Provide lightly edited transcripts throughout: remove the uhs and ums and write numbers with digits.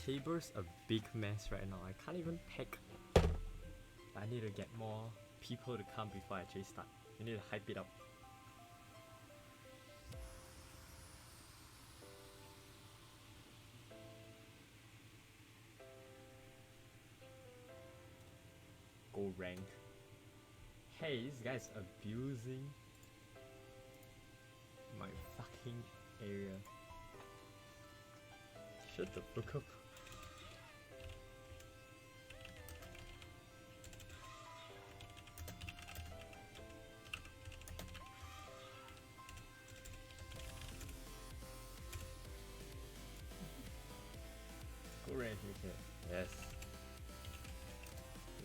table's a big mess right now. I can't even pack. I need to get more people to come before I actually start. We need to hype it up. Go rank. Hey, this guy's abusing my fucking area. Shut the fuck up. Go right here. Yes.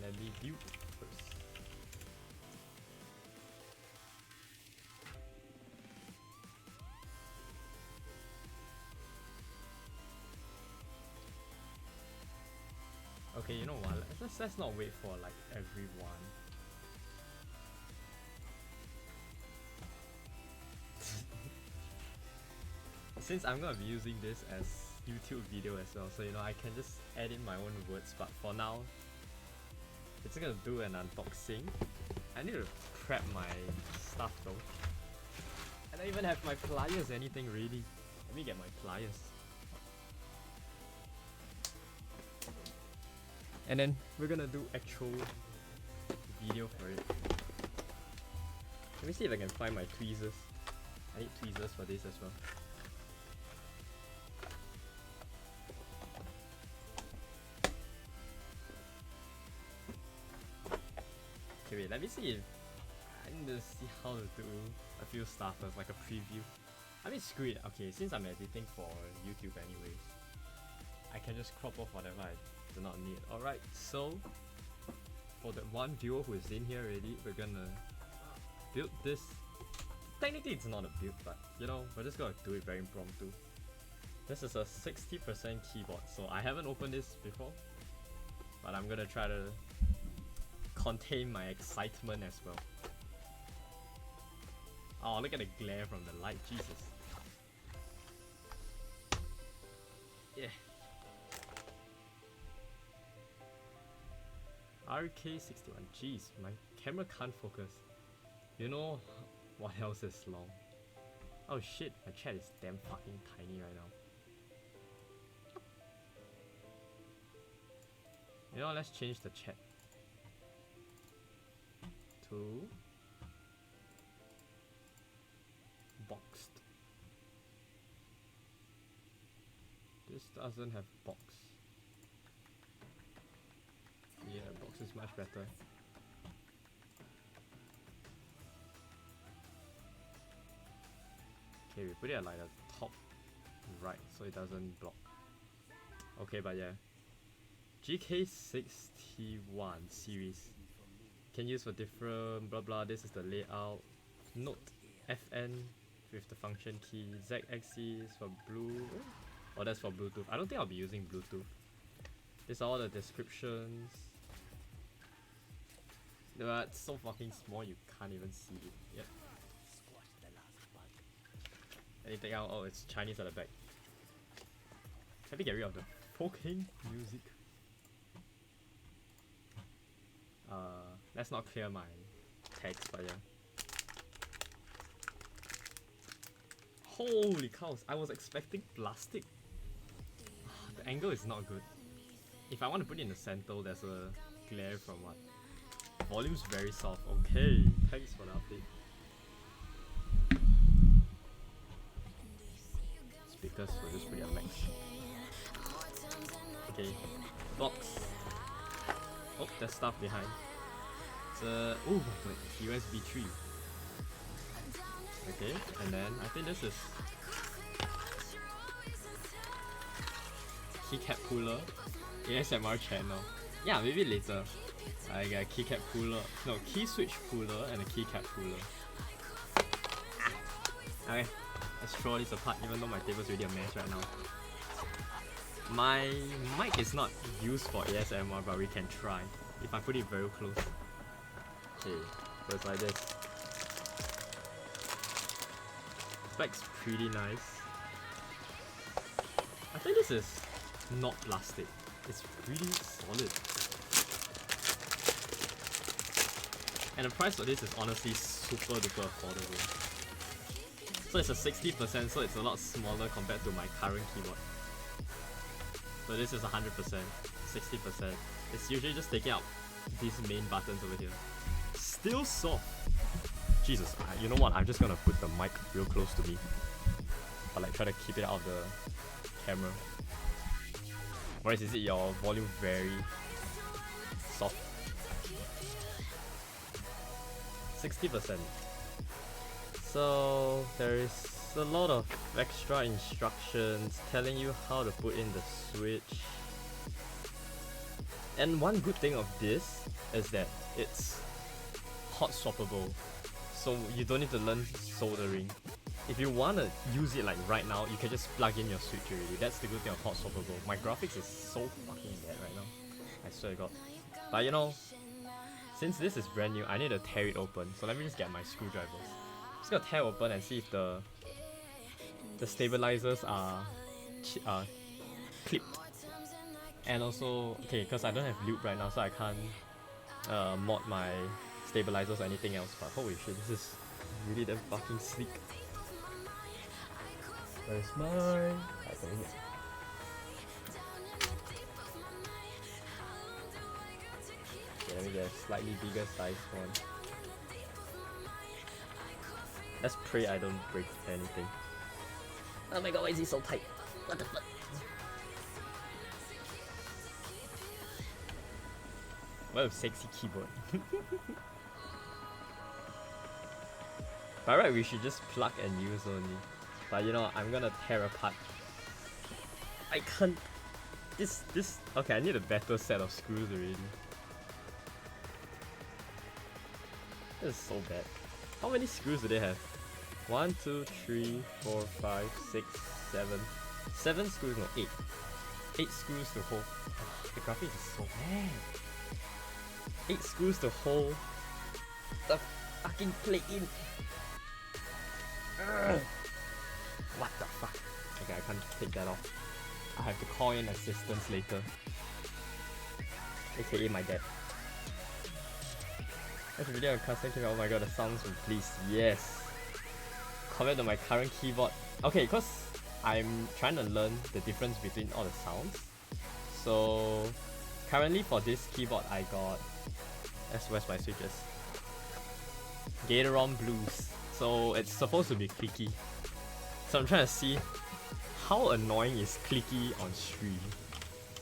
Let me view first. Okay, you know what? Let's not wait for like everyone. Since I'm gonna be using this as YouTube video as well, so you know I can just add in my own words. But for now, it's gonna do an unboxing. I need to prep my stuff though. I don't even have my pliers, anything ready. Let me get my pliers. And then we're gonna do actual video for it. Let me see if I can find my tweezers. I need tweezers for this as well. Okay, wait, let me see if I need to see how to do a few stuff as like a preview. I mean, screw it. Okay, since I'm editing for YouTube anyways, I can just crop off whatever I do not need. Alright, so for the one viewer who is in here already, we're gonna build this. Technically it's not a build, but you know, we're just gonna do it very impromptu. This is a 60% keyboard, so I haven't opened this before, but I'm gonna try to contain my excitement as well. Oh, look at the glare from the light, Jesus. Yeah. RK61, jeez, my camera can't focus. You know what else is long? Oh shit, my chat is damn fucking tiny right now. You know, let's change the chat to boxed. This doesn't have box. Yeah, box is much better. Okay, we put it at like the top right so it doesn't block. Okay, but yeah. GK61 series. Can use for different blah blah. This is the layout. Note FN with the function key. ZXC is for blue. Oh, that's for Bluetooth. I don't think I'll be using Bluetooth. These are all the descriptions. But it's so fucking small you can't even see it. Yep. Anything else? Oh, it's Chinese at the back. Let me get rid of the fucking music. Let's not clear my text, but yeah. Holy cows, I was expecting plastic. The angle is not good. If I want to put it in the center, there's a glare from what? Volume's very soft. Okay, thanks for the update. Speakers, we'll just put it on max. Okay, box. Oh, there's stuff behind. It's a wait, USB 3. Okay, and then I think this is keycap cooler, ASMR channel. Yeah, maybe later. I got a keycap cooler, no, key switch cooler and a keycap cooler. Okay, let's throw this apart even though my table's already a mess right now. My mic is not used for ASMR, but we can try if I put it very close. Okay, so it's like this. Spec's pretty nice. I think this is not plastic. It's really solid. And the price for this is honestly super duper affordable. So it's a 60%, so it's a lot smaller compared to my current keyboard. So this is 100%, 60%. It's usually just taking out these main buttons over here. Still soft. Jesus, you know what? I'm just gonna put the mic real close to me. But like try to keep it out of the camera. Or is it your volume very soft? 60%. So there is a lot of extra instructions telling you how to put in the switch. And one good thing of this is that it's hot swappable. So you don't need to learn soldering. If you want to use it like right now, you can just plug in your switch already. That's the good thing of hot swappable. My graphics is so fucking bad right now. I swear to God. But you know, since this is brand new, I need to tear it open. So let me just get my screwdrivers. I'm just gonna tear open and see if the stabilizers are clipped. And also, okay, because I don't have loop right now, so I can't mod my stabilizers or anything else. But holy shit, this is really damn fucking sleek. Where's mine? I think here. Okay, let me get a slightly bigger size one. Let's pray I don't break anything. Oh my god, why is he so tight? What the fuck? What a sexy keyboard. By right, we should just plug and use only. But you know, I'm gonna tear apart. I can't. This. Okay, I need a better set of screws already. This is so bad. How many screws do they have? 1, 2, 3, 4, 5, 6, 7. 7 screws, no, 8. 8 screws to hold. The graphics is so bad. 8 screws to hold the fucking plate in. What the fuck? Okay, I can't take that off. I have to call in assistance later. AKA my dad. That's a video on custom keyboard. Oh my god, the sounds will please. Yes. Compared to my current keyboard. Okay, because I'm trying to learn the difference between all the sounds. So currently for this keyboard I got, where's my switches? Gateron Blues. So it's supposed to be clicky. So I'm trying to see how annoying is clicky on stream.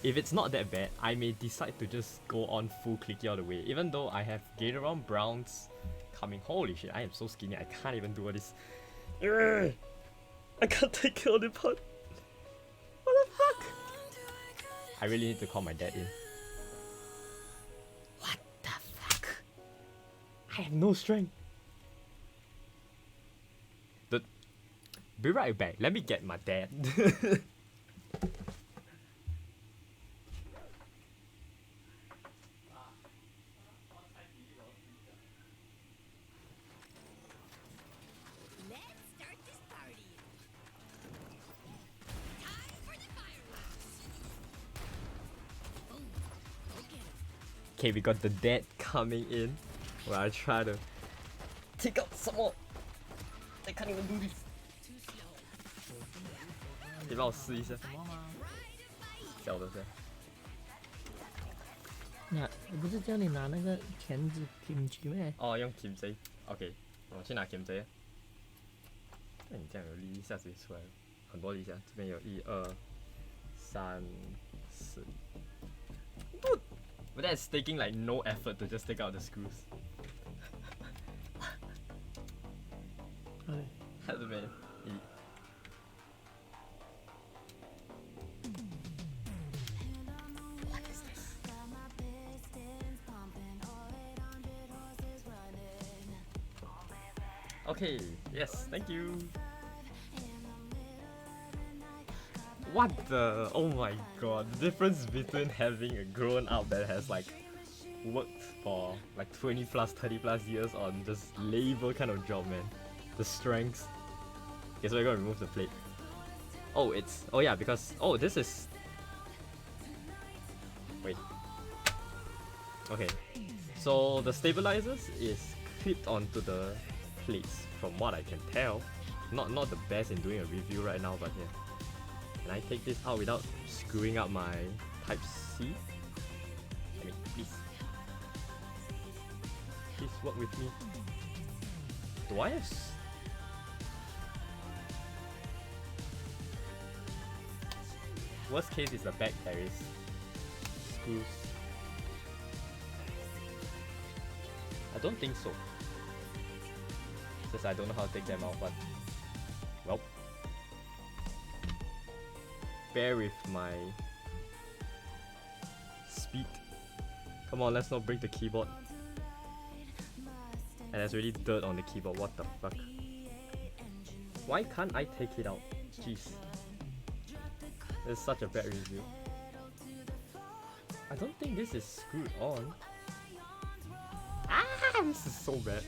If it's not that bad, I may decide to just go on full clicky all the way. Even though I have Gateron Browns coming. Holy shit, I am so skinny, I can't even do all this. Urgh! I can't take it on the pot. What the fuck? I really need to call my dad in. What the fuck? I have no strength. Be right back. Let me get my dad. Okay, we got the dad coming in. While I try to take out some more. I can't even do this. 你帮我试一下。小的是。那不是叫你拿那个钳子钳去咩？哦，用钳子。OK， 我去拿钳子。那你这样有力一下子就出来了，很多力下。这边有1、2、3、4。But that's taking like no effort to just take out the screws. 看这边1。Okay, yes, thank you. What the? Oh my god, the difference between having a grown up that has like worked for like 20 plus, 30 plus years on just labor kind of job, man. The strengths. Okay, so we're gonna remove the plate. Oh, it's, oh yeah, because, oh, this is Wait. Okay. So the stabilizers is clipped onto the plates from what I can tell. Not the best in doing a review right now, but yeah. Can I take this out without screwing up my Type C? I mean, please. Please work with me. Do I have... Worst case is the back carries screws. I don't think so. Since I don't know how to take them out, but well, bear with my speed. Come on, let's not break the keyboard. And there's really dirt on the keyboard. What the fuck? Why can't I take it out? Jeez. It's such a bad review. I don't think this is screwed on. Ah, this is so bad.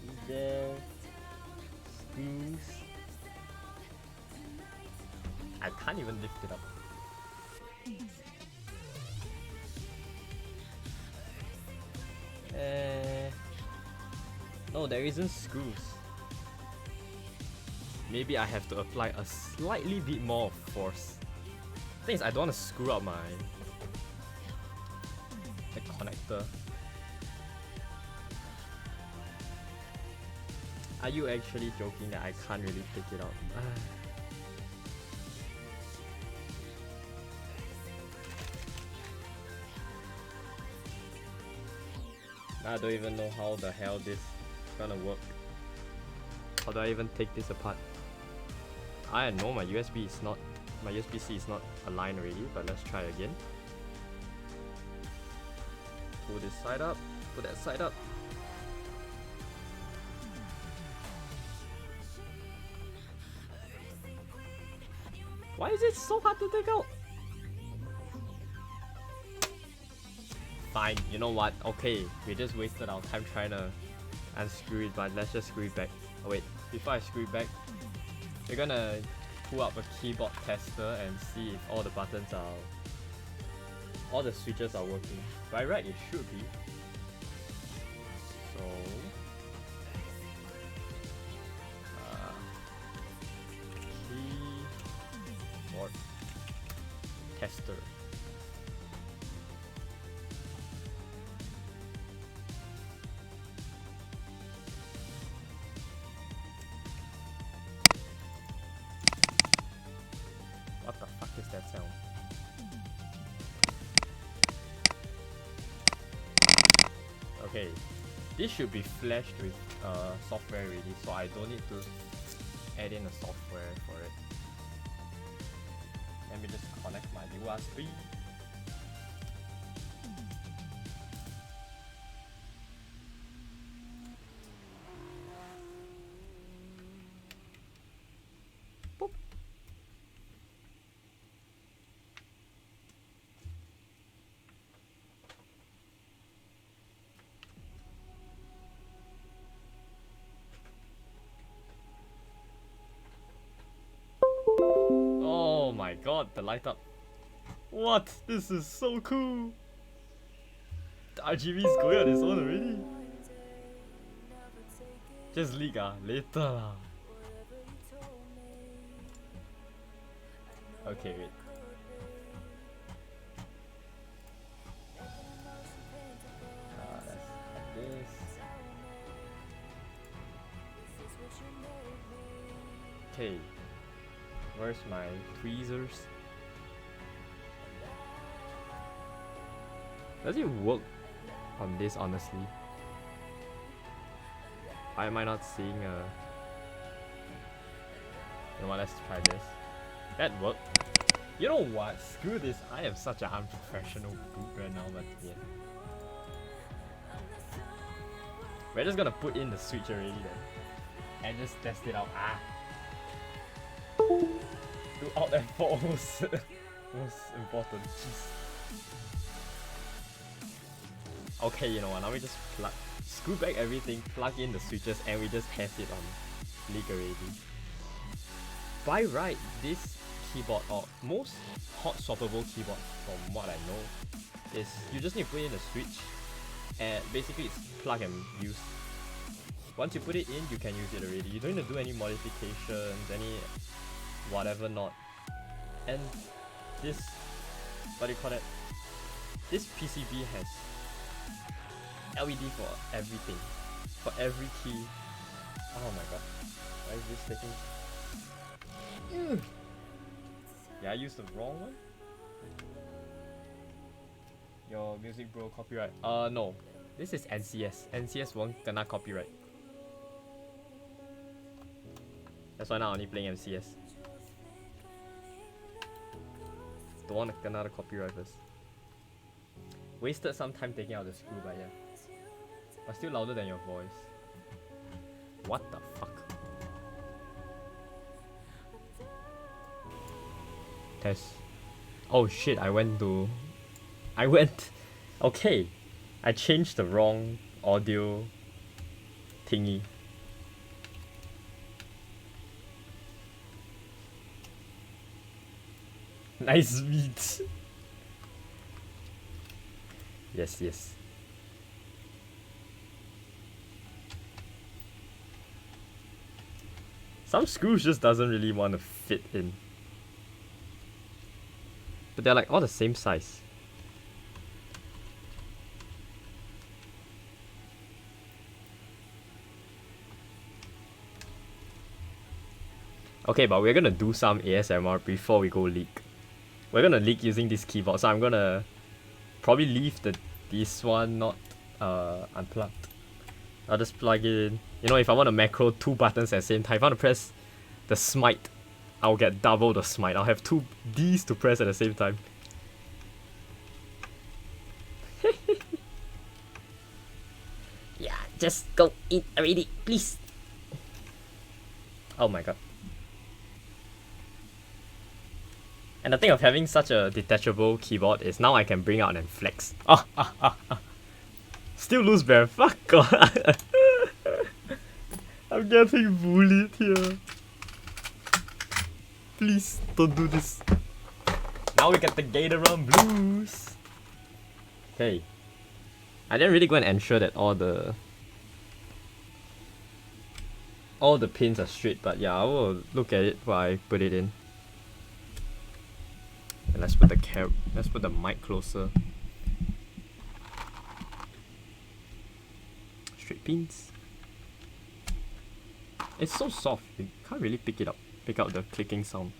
Is there screws? I can't even lift it up. No, there isn't screws. Maybe I have to apply a slightly bit more force. Thing is, I don't want to screw up the connector. Are you actually joking that I can't really take it out? I don't even know how the hell this is gonna work. How do I even take this apart? I know my USB-C is not aligned already, but let's try again. Pull this side up, put that side up. Why is it so hard to take out? Fine, you know what? Okay, we just wasted our time trying to unscrew it, but let's just screw it back. Oh wait, before I screw it back, we're gonna pull up a keyboard tester and see if all the buttons are... all the switches are working. By right, it should be. So... keyboard tester. What the fuck is that sound? Okay, this should be flashed with software already, so I don't need to add in a software for it. Let me just connect my USB. Boop. Oh my god, the light up. What? This is so cool. The RGB is going on its own already. Just leak later lah. Okay, wait. Let's have this. Okay. Where's my tweezers? Does it work on this honestly? Why am I not seeing a... You know what, let's try this. That worked. You know what? Screw this. I am such an unprofessional boot right now, but yeah. We're just gonna put in the switch already then. And just test it out. Do out and for most important. Jeez. Okay, you know what? Now we just screw back everything, plug in the switches, and we just test it on leak already. By right, this keyboard, or most hot swappable keyboards from what I know, is you just need to put in a switch and basically it's plug and use. Once you put it in, you can use it already. You don't need to do any modifications, any whatever not. And this, what do you call it? This PCB has LED for everything, for every key. Oh my god, why is this taking? Yeah, I used the wrong one. Your music bro copyright. No, this is NCS. NCS won't kena copyright. That's why now I'm only playing MCS. Don't want to kena the copyright first. Wasted some time taking out the screw, but yeah. But still louder than your voice. What the fuck? Test. Oh shit, I went. Okay. I changed the wrong audio thingy. Nice beat. Yes. Some screws just doesn't really want to fit in. But they're like all the same size. Okay, but we're gonna do some ASMR before we go leak. We're gonna leak using this keyboard, so I'm gonna probably leave this one not unplugged. I'll just plug it in. You know, if I want to macro 2 buttons at the same time, if I want to press the smite, I'll get double the smite. I'll have 2 Ds to press at the same time. Yeah, just go eat already, please. Oh my god. And the thing of having such a detachable keyboard is now I can bring out and flex. Still lose bear. Fuck god. I'm getting bullied here. Please don't do this. Now we get the Gateron blues. Okay. I didn't really go and ensure that all the pins are straight, but yeah, I will look at it while I put it in. And let's put the mic closer. Straight pins. It's so soft, you can't really pick out the clicking sound.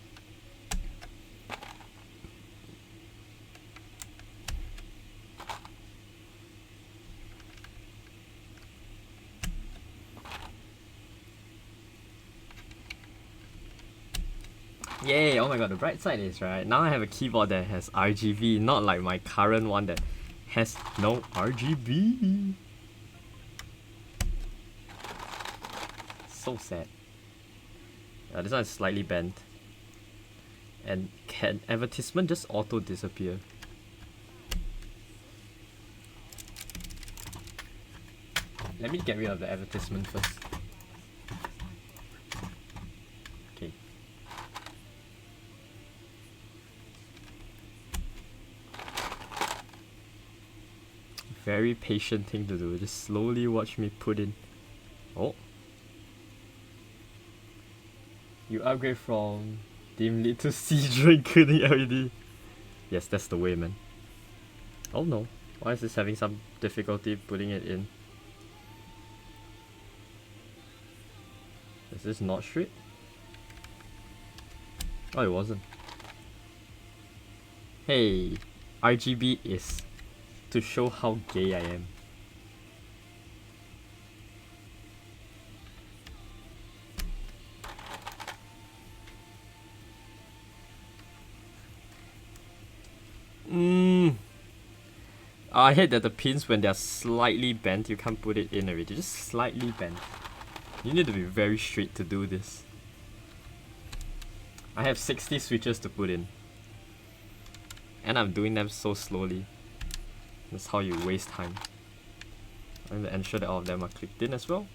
Yay, oh my god, the bright side is right, now I have a keyboard that has RGB, not like my current one that has no RGB. So sad. This one is slightly bent. And can advertisement just auto disappear? Let me get rid of the advertisement first. Okay. Very patient thing to do. Just slowly watch me put in. Oh. You upgrade from dim lit to see including LED. Yes, that's the way, man. Oh no. Why is this having some difficulty putting it in? Is this not straight? Oh, it wasn't. Hey, RGB is to show how gay I am. I hate that the pins, when they're slightly bent, you can't put it in already. Just slightly bent. You need to be very straight to do this. I have 60 switches to put in. And I'm doing them so slowly. That's how you waste time. I'm going to ensure that all of them are clicked in as well.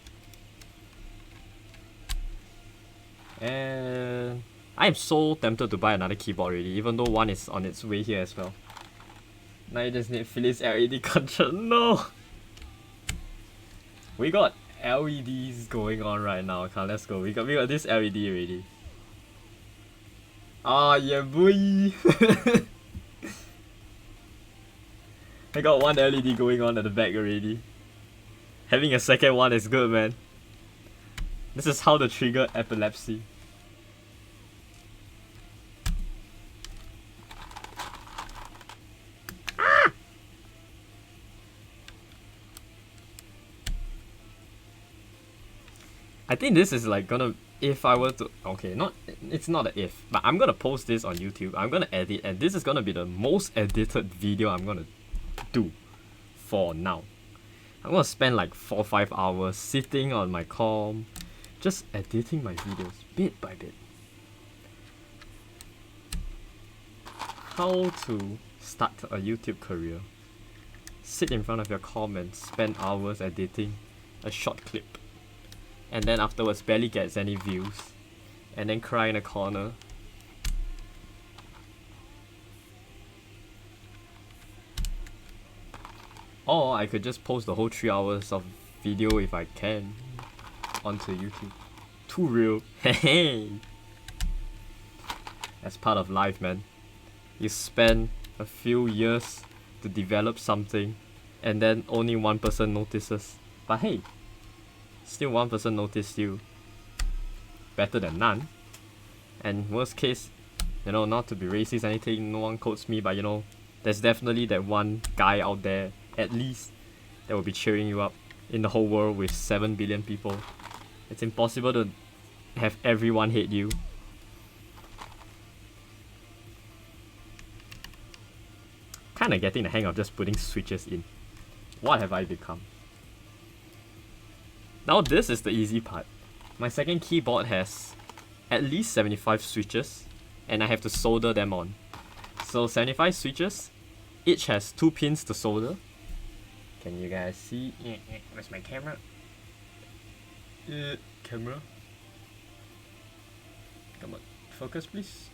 And I am so tempted to buy another keyboard already, even though one is on its way here as well. Now you just need Philips LED control. No! We got LEDs going on right now. Come, let's go. We got this LED already. Ah, yeah, boy! I got one LED going on at the back already. Having a second one is good, man. This is how to trigger epilepsy. Ah! I think this is like gonna, if I were to, okay, it's not an if, but I'm gonna post this on YouTube. I'm gonna edit, and this is gonna be the most edited video I'm gonna do for now. I'm gonna spend like 4 or 5 hours sitting on my com, just editing my videos bit by bit. How to start a YouTube career. Sit in front of your com and spend hours editing a short clip, and then afterwards barely gets any views, and then cry in a corner. Or I could just post the whole 3 hours of video if I can onto YouTube. Too real. Hey, that's part of life, man. You spend a few years to develop something, and then only one person notices. But hey, still one person noticed you. Better than none. And worst case, you know, not to be racist or anything, no one quotes me, but you know, there's definitely that one guy out there, at least, that will be cheering you up in the whole world with 7 billion people. It's impossible to have everyone hate you. Kinda getting the hang of just putting switches in. What have I become? Now this is the easy part. My second keyboard has at least 75 switches, and I have to solder them on. So 75 switches, each has 2 pins to solder. Can you guys see? Where's my camera? Camera? Come on, focus please.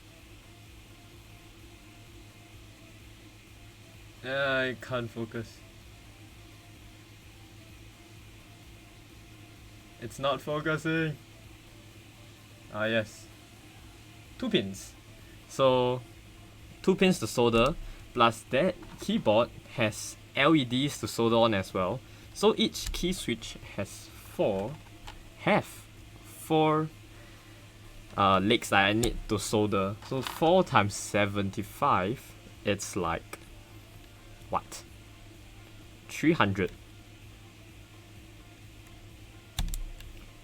I can't focus. It's not focusing. Ah yes. 2 pins. So 2 pins to solder, plus that keyboard has LEDs to solder on as well. So each key switch has 4 legs that I need to solder. So 4 times 75, it's like what? 300.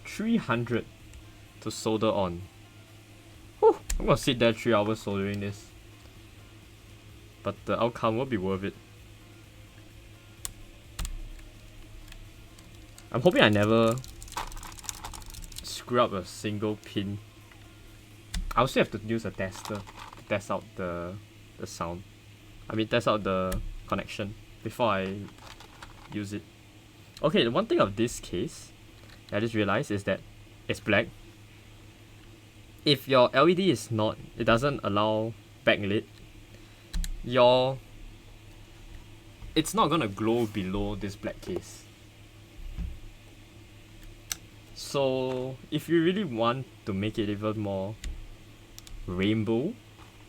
300 to solder on. Whew, I'm gonna sit there 3 hours soldering this, but the outcome will be worth it. I'm hoping I never screw up a single pin. I'll still have to use a tester to test out the sound. I mean, test out the connection before I use it. Okay, the one thing of this case I just realized is that it's black. If your LED is not, it doesn't allow backlit, it's not gonna glow below this black case. So if you really want to make it even more rainbow,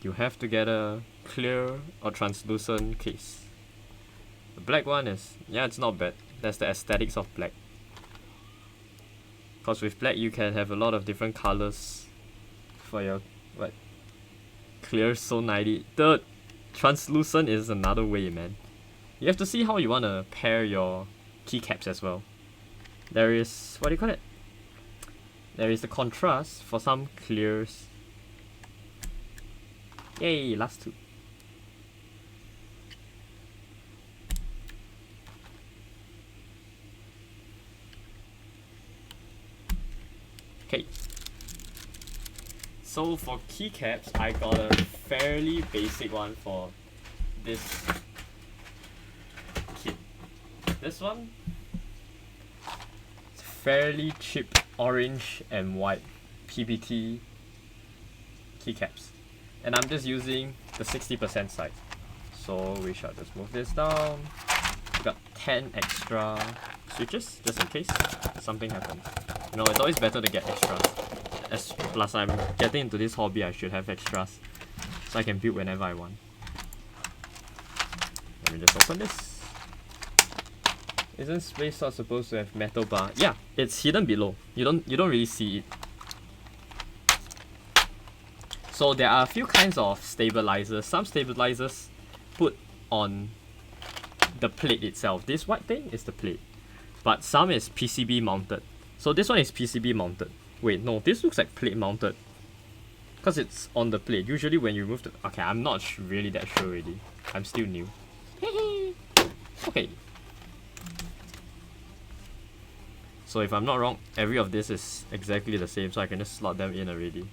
you have to get a clear or translucent case. The black one is, yeah, it's not bad. That's the aesthetics of black. Because with black you can have a lot of different colors for your clear so 90. The translucent is another way, man. You have to see how you want to pair your keycaps as well. There is, what do you call it? There is the contrast for some clears. Yay, last 2. Okay. So for keycaps, I got a fairly basic one for this kit. This one, it's fairly cheap, orange and white PBT keycaps. And I'm just using the 60% side. So we shall just move this down. We got 10 extra switches, just in case something happens. You know, it's always better to get extras. Plus I'm getting into this hobby, I should have extras. So I can build whenever I want. Let me just open this. Isn't Space Sword supposed to have metal bar? Yeah, it's hidden below. You don't really see it. So there are a few kinds of stabilizers. Some stabilizers put on the plate itself. This white thing is the plate. But some is PCB mounted. So this one is PCB mounted. Wait, no, this looks like plate mounted. Because it's on the plate. Usually when you remove the... Okay, I'm not really that sure already. I'm still new. Okay. So if I'm not wrong, every of this is exactly the same. So I can just slot them in already.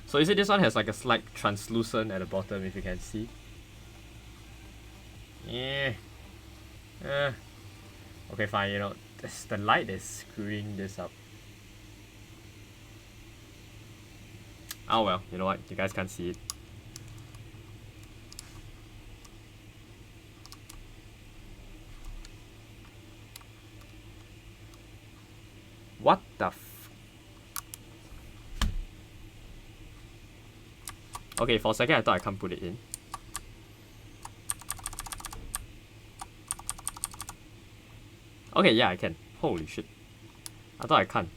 So you see this one has like a slight translucent at the bottom if you can see. Yeah. Okay, fine, you know, the light is screwing this up. Oh well, you know what, you guys can't see it. What the f... Okay, for a second I thought I can't put it in. Okay, yeah, I can. Holy shit. I thought I can't.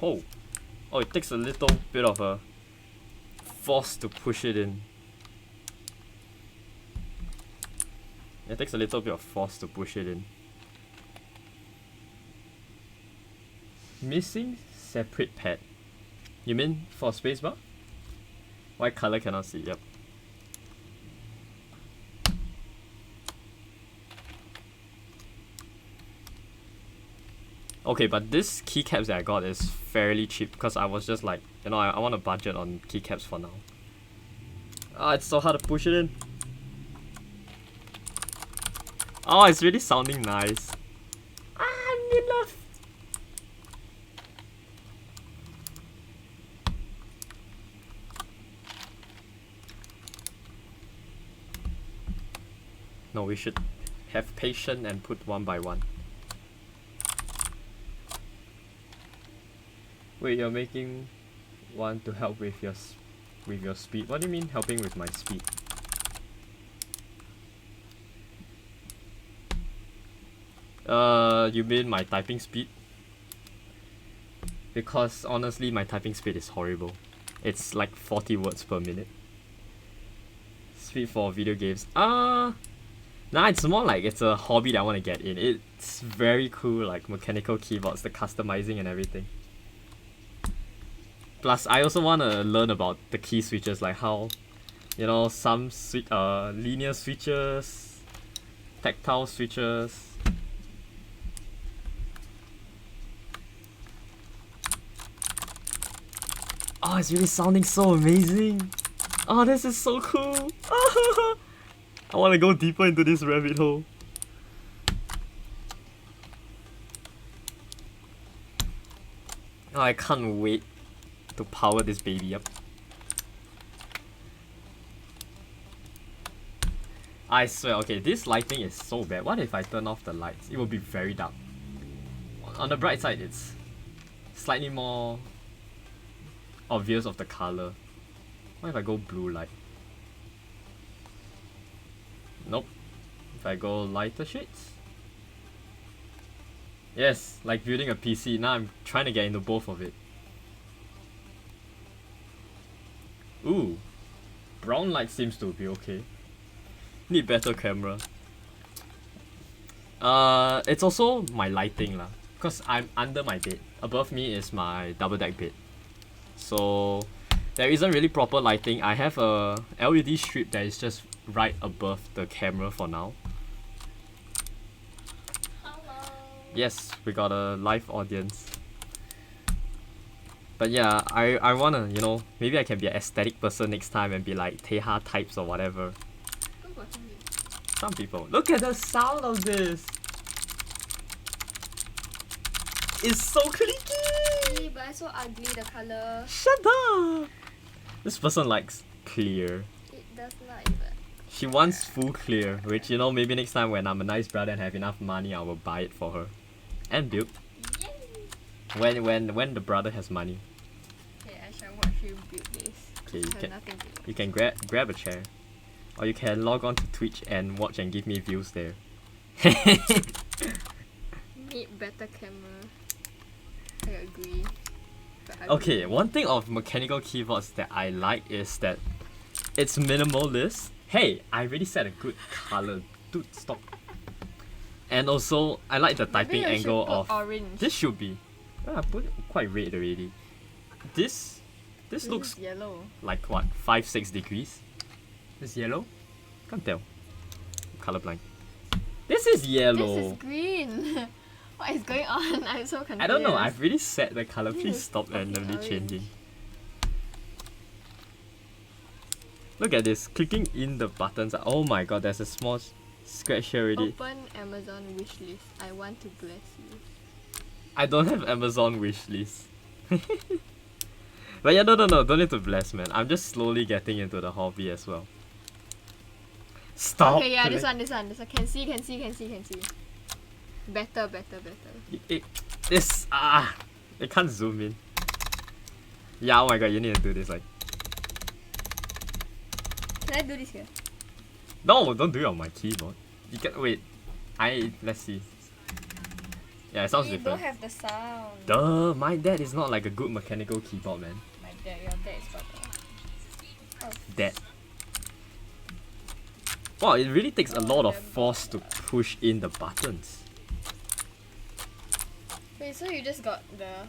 Oh, it takes a little bit of a force to push it in. It takes a little bit of force to push it in. Missing separate pad. You mean for spacebar? White color cannot see, yep. Okay, but this keycaps that I got is fairly cheap because I was just like, you know, I want a budget on keycaps for now. Ah, it's so hard to push it in. Oh, it's really sounding nice. Ah, love. No, we should have patience and put one by one. Wait, you're making one to help with your speed. What do you mean helping with my speed? You mean my typing speed? Because honestly, my typing speed is horrible. It's like 40 words per minute. Speed for video games. Nah, it's more like it's a hobby that I want to get in. It's very cool, like mechanical keyboards, the customizing and everything. Plus, I also want to learn about the key switches, like how, you know, some linear switches, tactile switches. Oh, it's really sounding so amazing. Oh, this is so cool. I want to go deeper into this rabbit hole. Oh, I can't wait to power this baby up. I swear, okay, this lighting is so bad. What if I turn off the lights? It will be very dark. On the bright side, it's slightly more obvious of the color. What if I go blue light? Nope. If I go lighter shades? Yes, like building a PC. Now I'm trying to get into both of it. Ooh, brown light seems to be okay. Need better camera. It's also my lighting lah, cause I'm under my bed. Above me is my double deck bed, so there isn't really proper lighting. I have a LED strip that is just right above the camera for now. Hello. Yes, we got a live audience. But yeah, I wanna, you know, maybe I can be an aesthetic person next time and be like Teha types or whatever. Some people. Look at the sound of this! is so clicky! But it's so ugly, the colour. Shut up! This person likes clear. It does not even. She wants full clear, which, you know, maybe next time when I'm a nice brother and have enough money, I will buy it for her. And build. Yay! When the brother has money. Okay, I shall watch you build this. Okay, Nothing to do. you can grab a chair. Or you can log on to Twitch and watch and give me views there. Need better camera. I agree. But I Okay, agree. one thing of mechanical keyboards that I like is that it's minimalist. Hey, I already set a good color. Dude, stop. And also, I like the typing Maybe you angle should put of... orange. This should be... Well, I put it quite red already. This This looks is yellow. like what? 5-6 degrees? This yellow? Can't tell. I'm colorblind. This is yellow. This is green. What is going on? I'm so confused. I don't know. I've really set the color. This Please is stop fucking randomly orange. changing. Look at this. Clicking in the buttons. Oh my god, there's a small scratch here already. Open Amazon wishlist. I want to bless you. I don't have Amazon wishlist. But yeah, no. Don't need to bless, man. I'm just slowly getting into the hobby as well. Stop. Okay, yeah, this click- one. Can see. Better. This it can't zoom in. Yeah, oh my god, you need to do this like. Can I do this here? No, don't do it on my keyboard. You can wait. Let's see. Yeah, it sounds You different. don't have the sound. Duh, my dad is not like a good mechanical keyboard, man. Your dad is better. Oh, Dad. Wow, it really takes a lot of damn force to push in the buttons. wait, so you just got the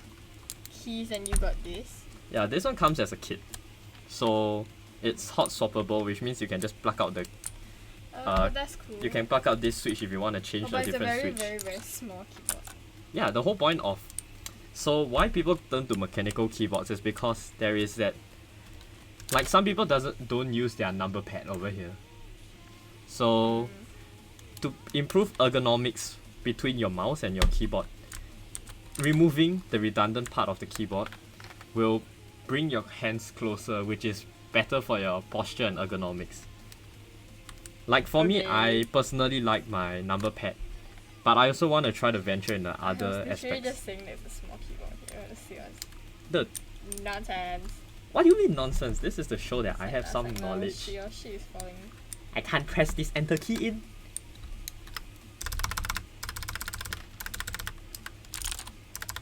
keys and you got this? Yeah, this one comes as a kit. So it's hot swappable, which means you can just plug out the That's cool. you can plug out this switch if you want to change but a it's a different very, switch. very, very small keyboard. Yeah, the whole point of so why people turn to mechanical keyboards is because there is that like some people don't use their number pad over here. So to improve ergonomics between your mouse and your keyboard, removing the redundant part of the keyboard will bring your hands closer, which is better for your posture and ergonomics. Like for me, Okay. I personally like my number pad, but I also want to try to venture in the other I was literally aspects. just saying that it's a small keyboard. Let's see what's The nonsense. What do you mean nonsense? This is to show that I have That's some like, oh, knowledge. Your shit is falling. I can't press this enter key in.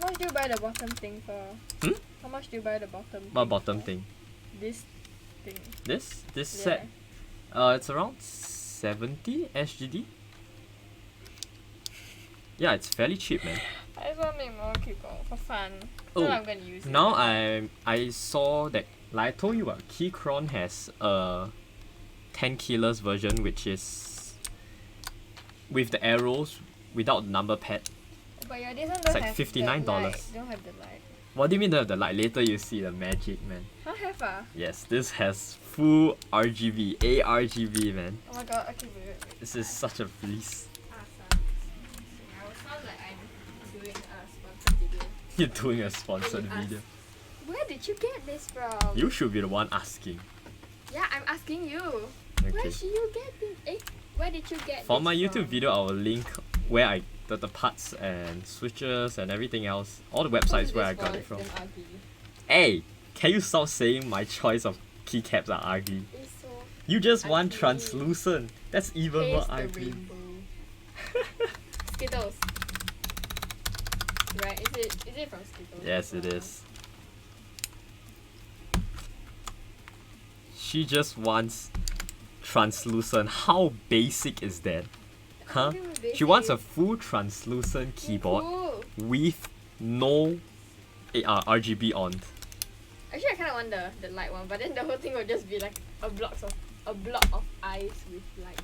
How much do you buy the bottom thing for? Hmm? How much do you buy the bottom What thing bottom for? thing? This thing. This Yeah. set. It's around 70 SGD. Yeah, it's fairly cheap, man. I just want to make more keyboard for fun. Oh, So I'm gonna use it. Now I saw that, like I told you, Keycaps has a 10 kilos version, which is with the arrows without the number pad. But yeah, this one It's don't like have $59. the light. Don't have the light. What do you mean don't have the light? Later you see the magic, man. Huh, have Yes, this has full RGB, ARGB, man. Oh my god, okay, wait. This is such a bliss. Awesome. I will sound like I'm doing a sponsored video. You're doing a sponsored Ask. video. Where did you get this from? You should be the one asking. Yeah, I'm asking you. Okay. Where should you get this? Where did you get For this my YouTube from? video, I will link where the parts and switches and everything else, all the websites where I got it from. It's damn ugly. Hey, can you stop saying my choice of keycaps are ugly? It's so You just want Ugly. translucent. That's even more taste the ugly. rainbow. Skittles. Right? Is it from Skittles? Yes, it is. She just wants translucent. How basic is that? Huh? She wants a full translucent keyboard Cool. with no RGB on. Actually, I kind of want the light one, but then the whole thing will just be like a block of ice with light.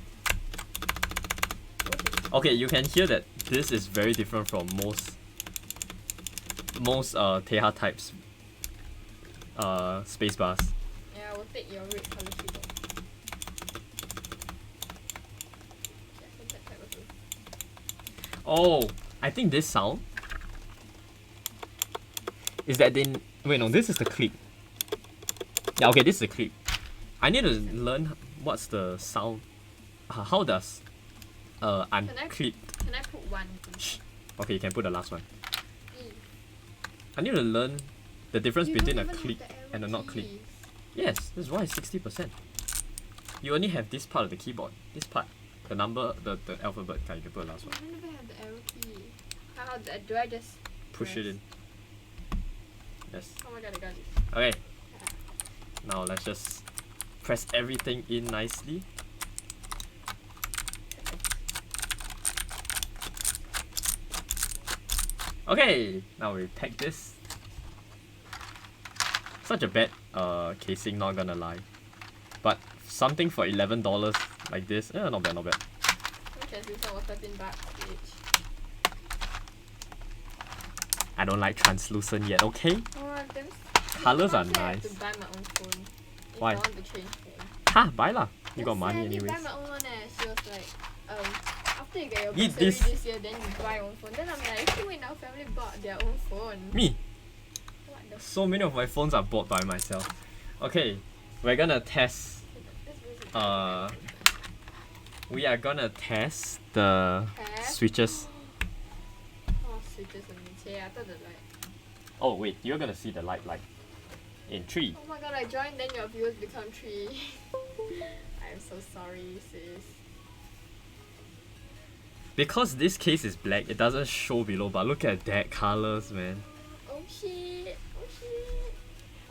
Okay, you can hear that this is very different from most Teha types spacebars. Yeah, I will take your red color keyboard. Yeah, I think that type will do. Oh, I think this sound is that they... Wait, no, this is the clip. Yeah, okay, this is the clip. I need to learn what's the sound. How does unclipped... Can I put one? Shh. Okay, you can put the last one. E. I need to learn the difference You between a don't even clip have the arrow and a not clip. keys. Yes, that's why it's 60%. You only have this part of the keyboard. This part. The number, the alphabet. Okay, you can put the last one. I don't even have the arrow key. How do I just Push press? it in. Yes. Oh my god, I got it. Okay. Now let's just press everything in nicely. Okay, now we pack this. Such a bad casing, not gonna lie. But something for $11 like this, not bad, not bad. Okay, this one was 13 bucks each. I don't like translucent yet, okay? Oh, them Colours are I have nice. to buy my own phone if Why? I want to change phone. Ha, buy lah. You got Then money Sandy anyways. buy my own one she was like, after you get your Eat bursary this. this year, then you buy your own phone. Then I'm like, who in our family bought their own phone? Me. What the So many of my phones are bought by myself. Okay, we're gonna test. We are gonna test the Test? switches. Oh, switches only. Yeah, I thought the light. Oh wait, you're gonna see the light in 3. Oh my god, I joined, then your viewers become 3. I'm so sorry, sis. Because this case is black, it doesn't show below, but look at that colors, man. Oh shit, oh shit.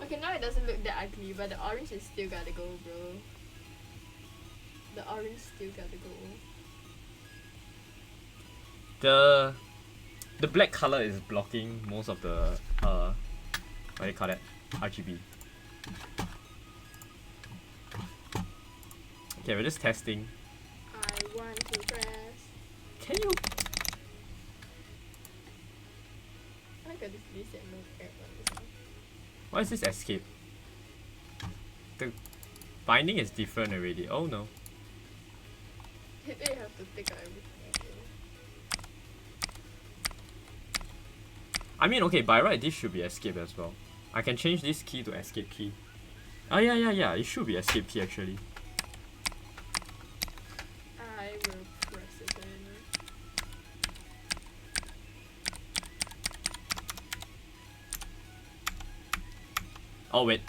Okay, now it doesn't look that ugly, but the orange is still gotta go, bro. The orange still gotta go. The black color is blocking most of the what do you call that? RGB. Okay, we're just testing. I want to press. Can you? I got this reset no app on this one. Why is this escape? The binding is different already. Oh no. Maybe you have to take out everything again. I mean, okay, by right, this should be escape as well. I can change this key to escape key. Oh yeah, it should be escape key actually. I will press it in. Oh wait.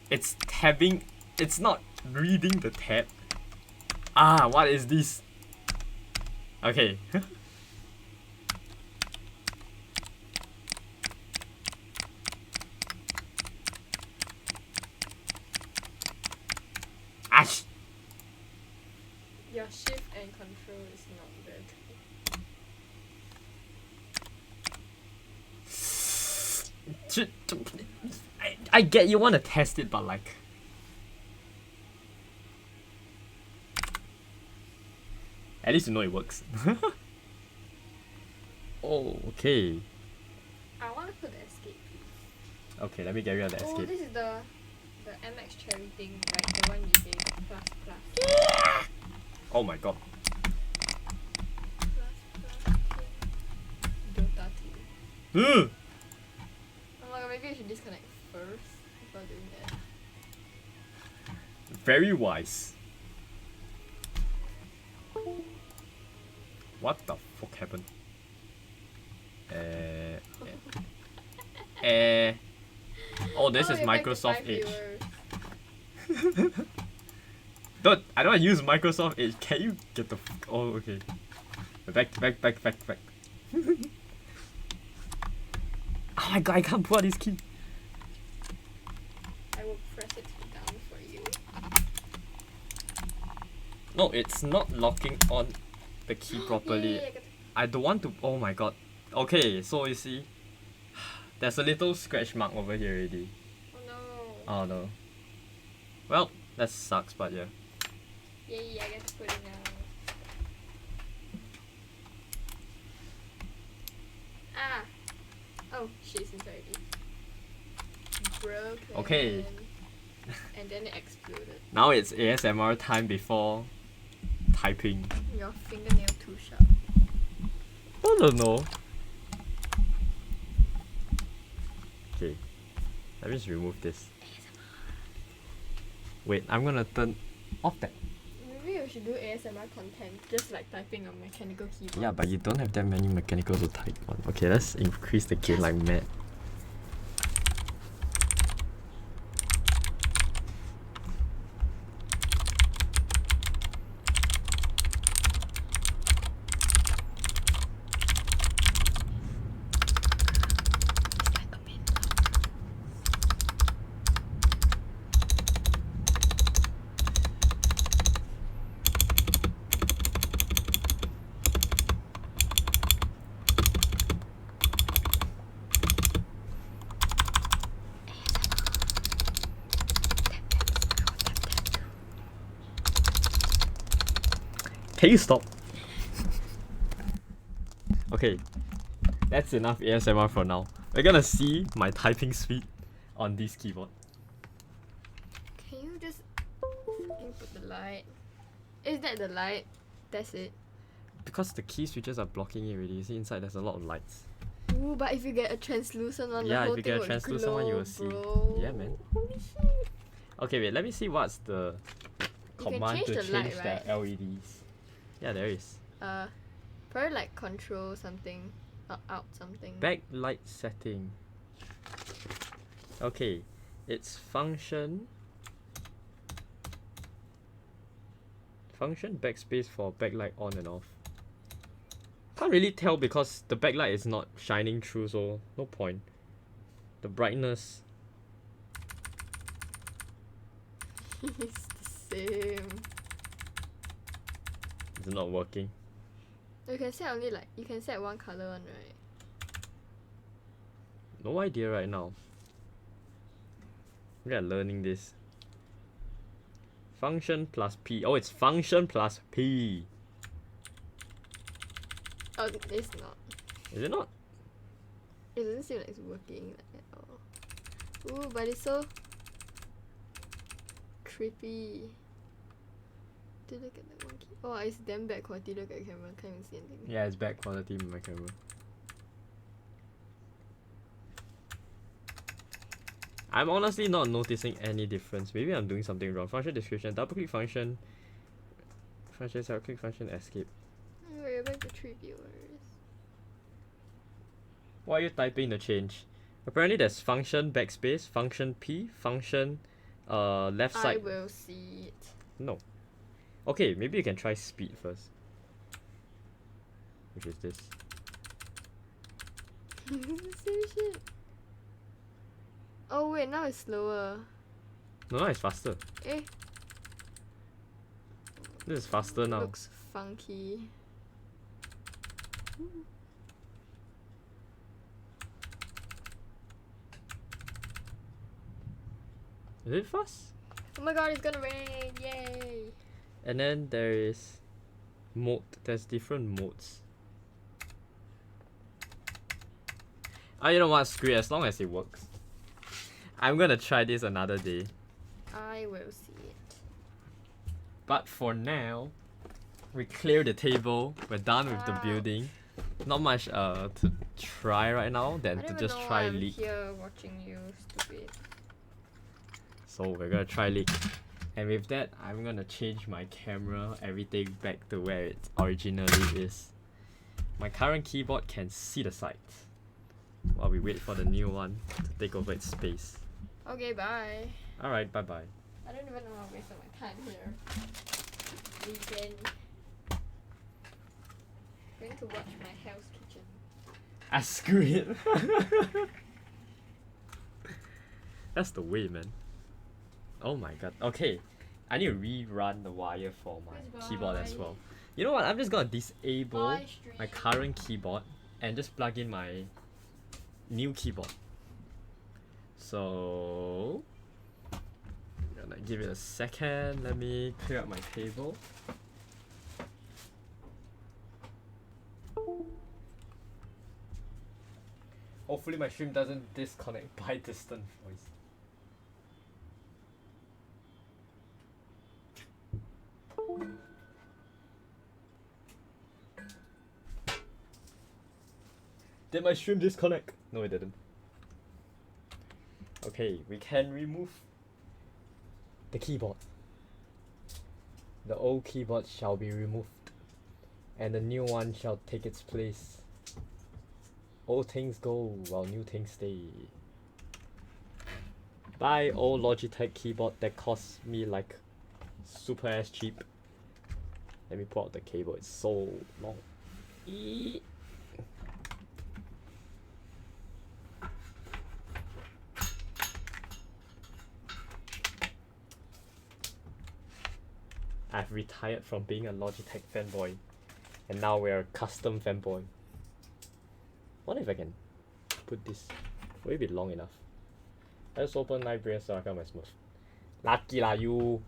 It's tabbing, it's not reading the tab. Ah, what is this? Okay. Ash! Your shift and control is not good. I get you want to test it, but like... At least you know it works. Oh, okay. I want to put the escape key. Okay, let me get rid of the Oh, escape. this is the MX cherry thing, right? The one you gave. Plus, plus. Oh my god. Plus, plus, Dota 2. Ugh! Oh my god, maybe you should disconnect first before doing that. Very wise. What the fuck happened? Oh, this is you're back to Microsoft 5 Edge. viewers. Don't, I don't use Microsoft Edge. Can you get the fuck? Oh, okay. Back. Oh my god, I can't pull out this key. I will press it down for you. No, it's not locking on the key properly. Yay, I don't want to. Oh my god. Okay, so you see, there's a little scratch mark over here already. Oh no. Oh no. Well, that sucks, but yeah. Yay, I get to put it now. Ah! Oh, shit, it's inside already. Broken. Okay. And then it exploded. Now it's ASMR time before typing. Your fingernail too sharp. I don't know. Okay, let me just remove this. Wait, I'm gonna turn off that. Maybe we should do ASMR content, just like typing on mechanical keyboard. Yeah, but you don't have that many mechanical to type on. Okay, let's increase the gain like mad. Can you stop? Okay, that's enough ASMR for now. We're gonna see my typing speed on this keyboard. Can you just fucking put the light? Is that the light? That's it. Because the key switches are blocking it already. You see inside there's a lot of lights. Ooh, but if you get a translucent one, Yeah, the whole if you thing get a would translucent glow, one, you will see. bro. Yeah, man. Holy shit. Okay, wait, let me see what's the You can command change to the change light, the LEDs. Yeah, there is. Probably like control something, or out something. Backlight setting. Okay, it's function. Function backspace for backlight on and off. Can't really tell because the backlight is not shining through, so no point. The brightness. It's the same. Is not working. You can set only like, you can set one color one, right? No idea right now. We are learning this. Function plus P. Oh, it's function plus P. Oh, it's not. Is it not? It doesn't seem like it's working like at all. Ooh, but it's so trippy. To look at the monkey. Oh, it's damn bad quality. Look at the camera. Can't even see anything. Yeah, it's bad quality in my camera. I'm honestly not noticing any difference. Maybe I'm doing something wrong. Function description, double click function. Function, self click function, escape. We're back to 3 viewers. Why are you typing the change? Apparently there's function backspace, function P, function left I side. will see it. No. Okay, maybe you can try speed first. Which is this. Same shit. Oh wait, now it's slower. No, it's faster. Eh, This is faster now. looks funky. Is it fast? Oh my god, it's gonna rain! Yay! And then there is mode. There's different modes. Oh, you know what? Screw it. As long as it works. I'm gonna try this another day. I will see it. But for now, we clear the table. We're done with the Wow. building. Not much to try right now than I to don't just even know try why I'm leak. here watching you, stupid. So we're gonna try leak. And with that, I'm gonna change my camera, everything back to where it originally is. My current keyboard can see the sights while we wait for the new one to take over its space. Okay, bye. Alright, bye bye. I don't even know how to waste my time here. Weekend. Going to watch my Hell's Kitchen. Ah, screw it. That's the way, man. Oh my god. Okay, I need to rerun the wire for my Please keyboard as bye. well. You know what? I'm just gonna disable Bye, stream. my current keyboard and just plug in my new keyboard. So, I'm gonna give it a second. Let me clear up my table. Hopefully my stream doesn't disconnect by distant voice. Did my stream disconnect? No, it didn't. Okay, we can remove the keyboard. The old keyboard shall be removed, and the new one shall take its place. Old things go while new things stay. Buy old Logitech keyboard that cost me like super ass cheap. Let me pull out the cable, it's so long. Eee. I've retired from being a Logitech fanboy, and now we're a custom fanboy. What if I can put this? Will it be long enough? Let's open library so I got my smooth. Lucky lah you.